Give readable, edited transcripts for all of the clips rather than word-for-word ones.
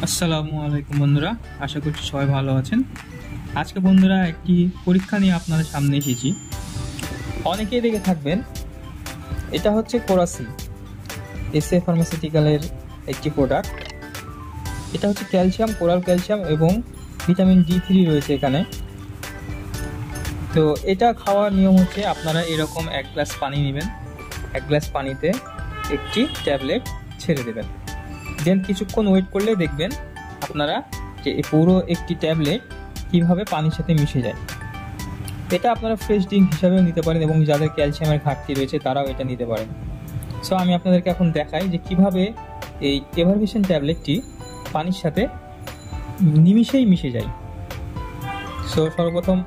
আসসালামু আলাইকুম বন্ধুরা, আশা করছি সবাই ভালো আছেন। আজকে বন্ধুরা একটি পরীক্ষা নিয়ে আপনাদের সামনে এসেছি। অনেকেই দেখে থাকবেন, এটা হচ্ছে কোরাসি এসএ ফার্মাসিউটিক্যালের একটি প্রোডাক্ট। এটা হচ্ছে ক্যালসিয়াম, কোরাল ক্যালসিয়াম এবং ভিটামিন D3 রয়েছে এখানে। তো এটা খাওয়ার নিয়ম হচ্ছে আপনারা এরকম 1 গ্লাস পানি নেবেন, 1 গ্লাস পানিতে একটি ট্যাবলেট ছেড়ে দেবেন। দেন কিছুক্ষণ ওয়েট করলে দেখবেন আপনারা যে পুরো একটি ট্যাবলেট কীভাবে পানির সাথে মিশে যায়। এটা আপনারা ফ্রেশ ড্রিঙ্ক হিসাবেও নিতে পারেন এবং যাদের ক্যালসিয়ামের ঘাটতি রয়েছে তারাও এটা নিতে পারেন। সো আমি আপনাদেরকে এখন দেখাই যে কিভাবে এই এভারভিশন ট্যাবলেটটি পানির সাথে নিমিশেই মিশে যায়। সো সর্বপ্রথম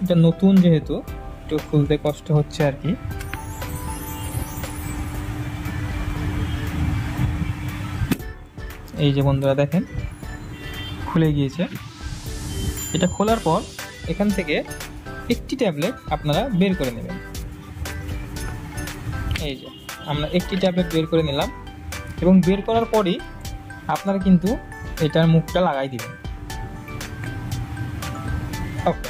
এটা নতুন, যেহেতু একটু খুলতে কষ্ট হচ্ছে আর কি। এই যে বন্ধুরা দেখেন, খুলে গিয়েছে। এটা খোলার পর এখান থেকে একটি ট্যাবলেট আপনারা বের করে নেবেন। এই যে আমরা একটি ট্যাবলেট বের করে নিলাম এবং বের করার পরই আপনারা কিন্তু এটার মুখটা লাগাই দিবেন। ওকে,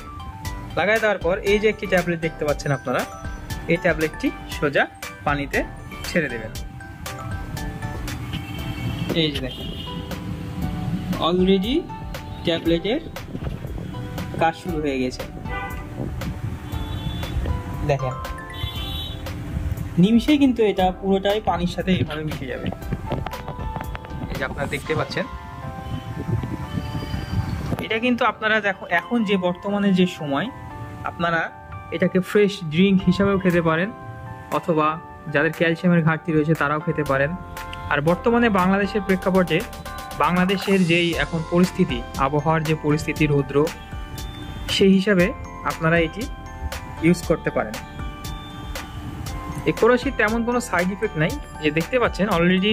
লাগাই দেওয়ার পর এই যে একটি ট্যাবলেট দেখতে পাচ্ছেন আপনারা, এই ট্যাবলেটটি সোজা পানিতে ছেড়ে দেবেন। এই যে দেখেন, অলরেডি ট্যাবলেটের কাজ শুরু হয়ে গেছে। দেখেন নিমিশেই কিন্তু এটা পুরোটাই পানির সাথে এভাবে মিশে যাবে। এই যে আপনারা দেখতে পাচ্ছেন, এটা কিন্তু আপনারা দেখো এখন যে বর্তমানে যে সময়, আপনারা এটাকে ফ্রেশ ড্রিঙ্ক হিসাবেও খেতে পারেন, অথবা যাদের ক্যালসিয়ামের ঘাটতি রয়েছে তারাও খেতে পারেন। আর বর্তমানে বাংলাদেশের প্রেক্ষাপটে বাংলাদেশের যেই এখন পরিস্থিতি, আবহাওয়ার যে পরিস্থিতি রৌদ্র, সেই হিসাবে আপনারা এটি ইউজ করতে পারেন। এই কোরাসির তেমন কোনো সাইড ইফেক্ট নাই। যে দেখতে পাচ্ছেন অলরেডি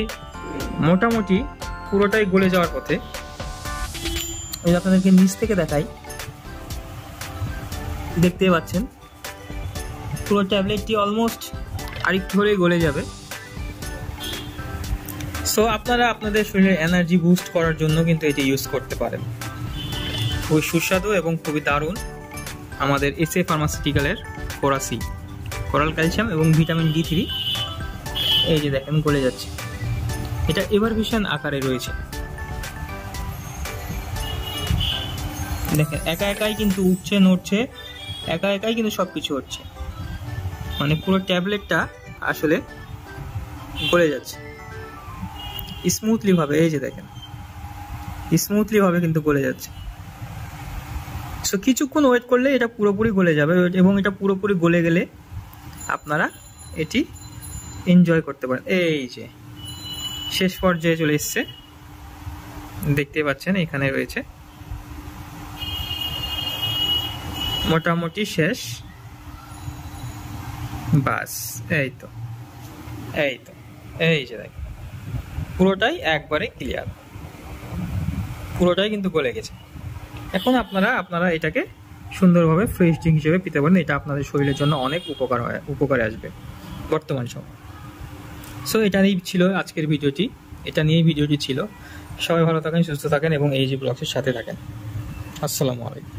মোটামুটি পুরোটাই গলে যাওয়ার পথে। এই আপনাদেরকে নিচ থেকে দেখাই, দেখতে পাচ্ছেন পুরো ট্যাবলেটটি অলমোস্ট আরেকটু হলেই গলে যাবে। সো আপনারা আপনাদের শরীরের এনার্জি বুস্ট করার জন্য কিন্তু এটি ইউজ করতে পারেন। খুবই সুস্বাদু এবং খুবই দারুণ আমাদের এসএ ফার্মাসিউটিক্যালের কোরাসি, কোরাল ক্যালসিয়াম এবং ভিটামিন D3। এই যে দেখেন গলে যাচ্ছে। এটা এভারভিশন আকারে রয়েছে। দেখেন একা একাই কিন্তু উঠছে, নড়ছে, একা একাই কিন্তু সবকিছু হচ্ছে। মানে পুরো ট্যাবলেটটা আসলে গলে যাচ্ছে স্মুথলি ভাবে। এই যে দেখেন স্মুথলি ভাবে কিন্তু গলে যাচ্ছে। সো কিছুক্ষণ ওয়েট করলে এটা পুরোপুরি গলে যাবে এবং এটা পুরোপুরি গলে গেলে আপনারা এটি এনজয় করতে পারেন। এই যে শেষ পর্যায়ে চলে এসছে, দেখতে পাচ্ছেন এখানে রয়েছে মোটামুটি শেষ। বাস এই তো, এই তো, এই যে দেখেন পুরোটাই একবারে ক্লিয়ার, পুরোটাই কিন্তু গলে গেছে। এখন আপনারা এটাকে সুন্দরভাবে ফ্রেশ ড্রিঙ্ক হিসেবে পেতে পারেন। এটা আপনাদের শরীরের জন্য অনেক উপকারে আসবে বর্তমান সময়। সো এটাই ছিল আজকের ভিডিওটি, এটা নিয়েই ভিডিওটি ছিল। সবাই ভালো থাকেন, সুস্থ থাকেন এবং এই যে ব্লগসের সাথে থাকেন। আসসালামু আলাইকুম।